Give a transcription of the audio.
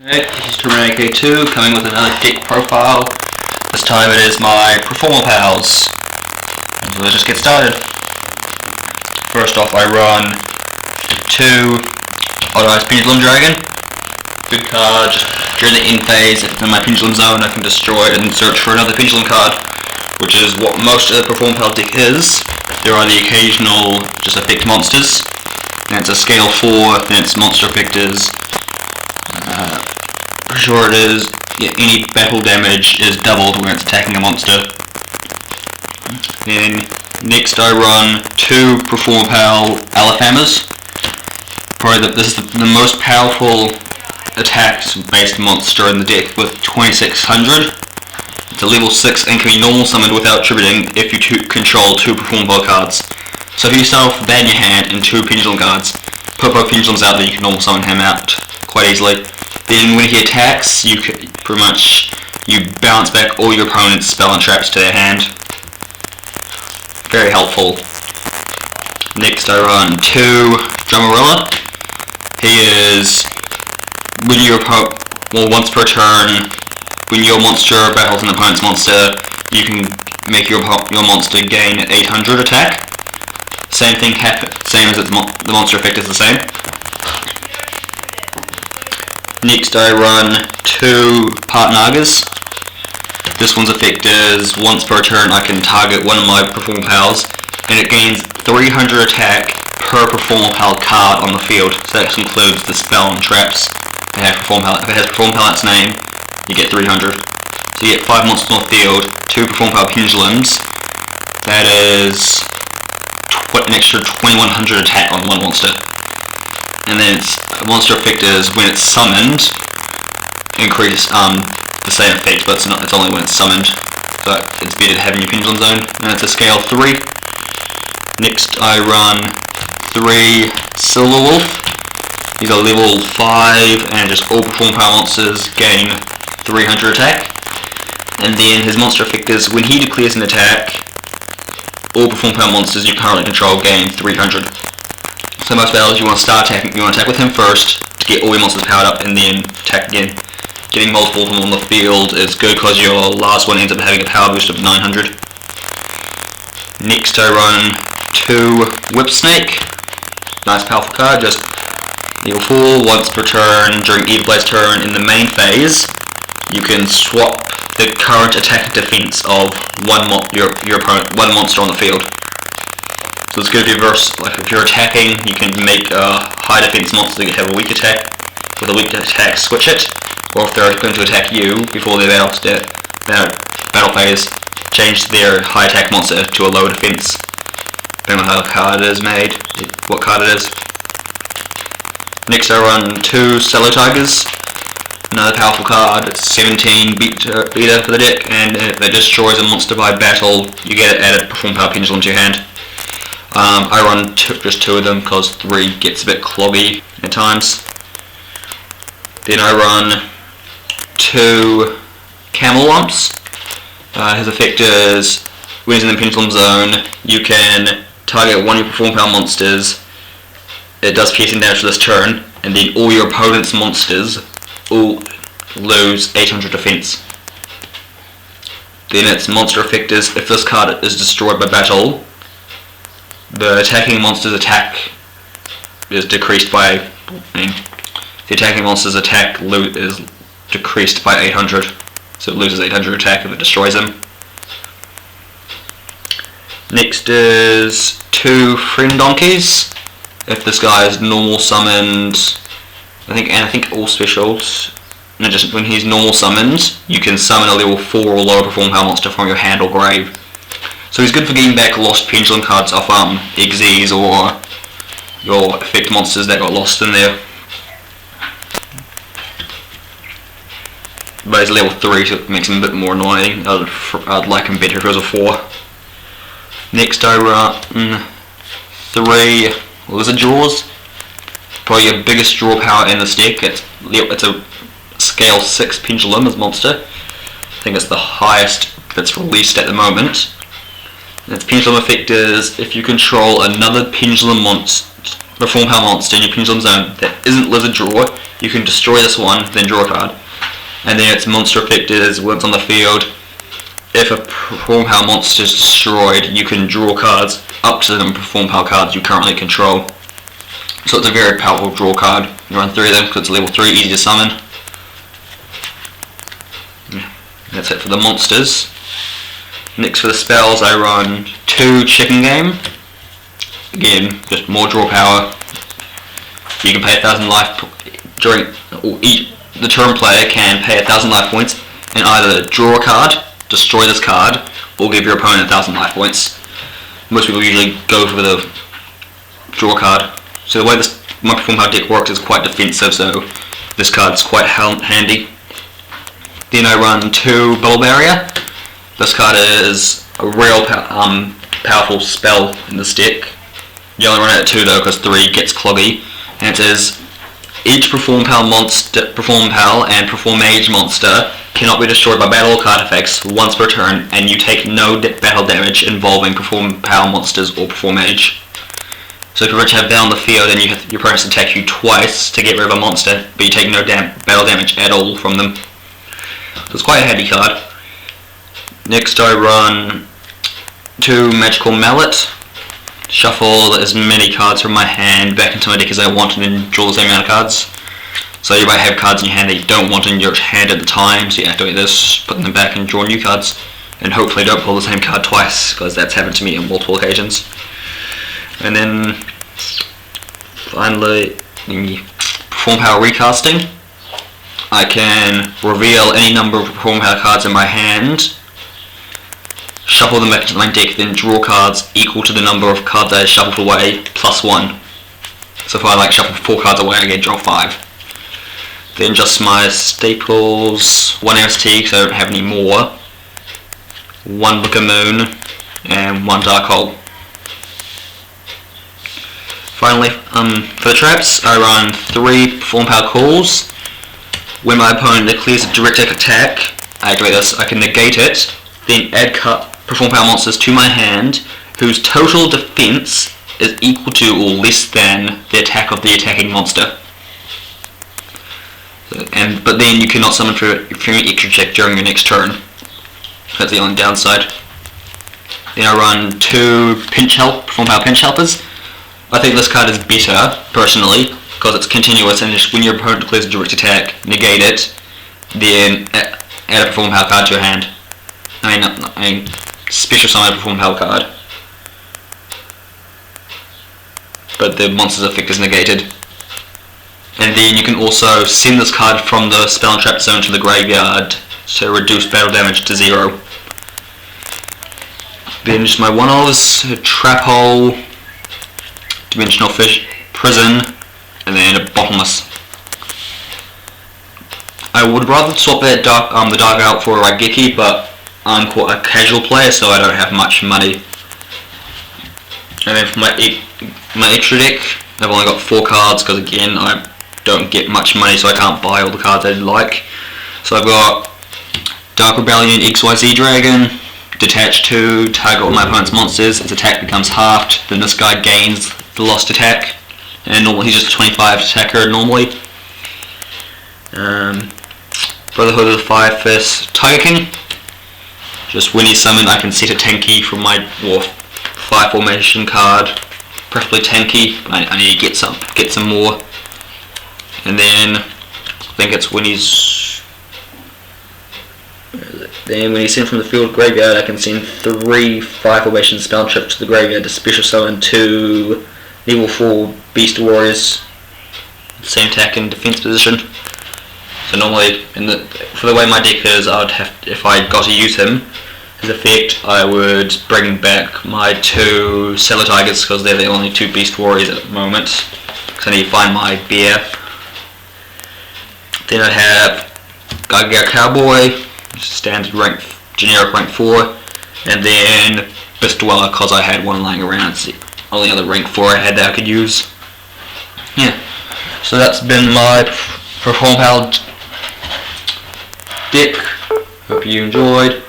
Hey, this is Jarvie-Brown coming with another deck profile. This time it is my Performapals. So let's just get started. First off, I run 2 Autoized Pendulum Dragon. Good card. Just during the end phase, if it's in my Pendulum Zone, I can destroy it and search for another Pendulum card, which is what most of the Performapal deck is. There are the occasional just effect monsters, and it's a scale 4, then it's monster effectors. Sure it is, any battle damage is doubled when it's attacking a monster. Then next I run 2 Performapal Alaphamas. Probably this is the most powerful attacks based monster in the deck with 2600. It's a level 6 and can be normal summoned without tributing if you control 2 Performapal cards. So if you start off with that in your hand and 2 Pendulum cards, put both Pendulums out there, you can normal summon him out quite easily. Then when he attacks, you bounce back all your opponent's spell and traps to their hand. Very helpful. Next I run 2 Jarvie-Brown. He is, once per turn, when your monster battles an opponent's monster, you can make your monster gain 800 attack. Same thing same as the monster effect is the same. Next I run 2 Part Nagas. This one's effect is once per turn I can target one of my Performapals and it gains 300 attack per Performapal card on the field. So that includes the spell and traps. If it has Performapal in its name, you get 300. So you get 5 monsters on the field, 2 Performapal Pendulums. That is an extra 2100 attack on one monster. And then its monster effect is when it's summoned, increase the same effect, but it's only when it's summoned. So it's better to have in your Pendulum Zone. And it's a scale 3. Next I run 3 Silver Wolf. He's a level 5 and just all Performapal monsters gain 300 attack. And then his monster effect is when he declares an attack, all Performapal monsters you currently control gain 300. So most battles you want to start attacking, you want to attack with him first to get all your monsters powered up and then attack again. Getting multiple of them on the field is good because your last one ends up having a power boost of 900. Next I run 2 Whip Snake. Nice powerful card, just level 4 once per turn during either player's turn in the main phase. You can swap the current attack and defense of your opponent, one monster on the field. So it's good if if you're attacking, you can make a high defense monster that have a weak attack. With a weak attack, switch it. Or if they're going to attack you before their battle phase, change their high attack monster to a low defense. Depending on how the card is made, what card it is. Next I run 2 Cello Tigers. Another powerful card. It's 17 beta for the deck, and if it destroys a monster by battle, you get it added Performapal Pendulum to your hand. I run just 2 of them because 3 gets a bit cloggy at times. Then I run 2 Camel Lumps. His effect is when he's in the Pendulum Zone, you can target one of your Performapal monsters. It does piercing damage for this turn, and then all your opponent's monsters all lose 800 defense. Then its monster effect is if this card is destroyed by battle, the attacking monster's attack is decreased by. The attacking monster's attack is decreased by 800, so it loses 800 attack if it destroys him. Next is 2 Friend Donkeys. If this guy is normal summoned, I think all specials. No, just when he's normal summoned, you can summon a level 4 or lower Performapal monster from your hand or grave. So he's good for getting back lost Pendulum cards off Xyz or your effect monsters that got lost in there. But he's level 3, so it makes him a bit more annoying. I'd like him better if he was a 4. Next I run 3 Lizard Jaws. Probably your biggest draw power in this deck. It's a scale 6 Pendulum as monster. I think it's the highest that's released at the moment. Its Pendulum effect is if you control another Pendulum Performapal monster in your Pendulum Zone that isn't Lizard Draw, you can destroy this one, then draw a card. And then its monster effect is when it's on the field, if a Performapal monster is destroyed, you can draw cards up to the number of Performapal cards you currently control. So it's a very powerful draw card. You run 3 of them because it's level 3, easy to summon. That's it for the monsters. Next for the spells, I run 2 Chicken Game. Again, just more draw power. You can pay 1,000 life during, or the turn player can pay 1,000 life points and either draw a card, destroy this card, or give your opponent 1,000 life points. Most people usually go for the draw card. So the way my Performapal deck works is quite defensive, so this card's quite handy. Then I run 2 Bubble Barrier. This card is a real powerful spell in this deck. You only run it at 2 though, because 3 gets cloggy. And it says, each Performapal and Performage monster cannot be destroyed by battle or card effects once per turn, and you take no battle damage involving Performapal monsters or Performage. So if you have that on the field, then your opponents attack you twice to get rid of a monster, but you take no battle damage at all from them. So it's quite a handy card. Next I run 2 Magical Mallet. Shuffle as many cards from my hand back into my deck as I want and then draw the same amount of cards. So you might have cards in your hand that you don't want in your hand at the time, so you activate this, put them back and draw new cards. And hopefully don't pull the same card twice, because that's happened to me on multiple occasions. And then finally, Performapal Recasting. I can reveal any number of Performapal cards in my hand, shuffle them back into my deck, then draw cards equal to the number of cards I shuffled away plus 1. So if I shuffle 4 cards away, I get draw 5. Then just my staples, 1 MST because I don't have any more, 1 Book of Moon, and 1 Dark Hole. Finally, for the traps, I run 3 Performapal Calls. When my opponent declares a direct attack, I activate this, I can negate it, then add Performapal monsters to my hand whose total defense is equal to or less than the attack of the attacking monster. But then you cannot summon for an extra check during your next turn. That's the only downside. Then I run 2 Performapal Pinch Helpers. I think this card is better, personally, because it's continuous and just when your opponent declares a direct attack, negate it, then add a Performapal card to your hand. I mean, special summon a Performapal card. But the monster's effect is negated. And then you can also send this card from the spell and trap zone to the graveyard to reduce battle damage to 0. Then just my one-offs, Trap Hole, Dimensional Fish, Prison, and then a Bottomless. I would rather swap that the Dark out for a Raigeki, but I'm quite a casual player, so I don't have much money. And then for my extra deck, I've only got 4 cards because again I don't get much money, so I can't buy all the cards I'd like. So I've got Dark Rebellion XYZ Dragon, Detach 2, target all my opponent's monsters, its attack becomes halved, then this guy gains the lost attack, and normally he's just a 25 attacker normally. Brotherhood of the Fire Fist Tiger King. Just when he's summoned, I can set a tanky from my fire formation card, preferably tanky. But I need to get some more. And then I think it's when he's sent from the field graveyard, I can send 3 fire formation spell trips to the graveyard to special summon 2 level 4 Beast Warriors, same attack and defense position. So normally, for the way my deck is, if I got to use him, his effect, I would bring back my 2 Cellar Tigers because they're the only 2 Beast Warriors at the moment. Because I need to find my bear. Then I have Gargare Cowboy, standard rank, generic rank 4, and then Beast Dweller because I had one lying around. It's the only other rank 4 I had that I could use. Yeah, so that's been my Performapal deck. Hope you enjoyed.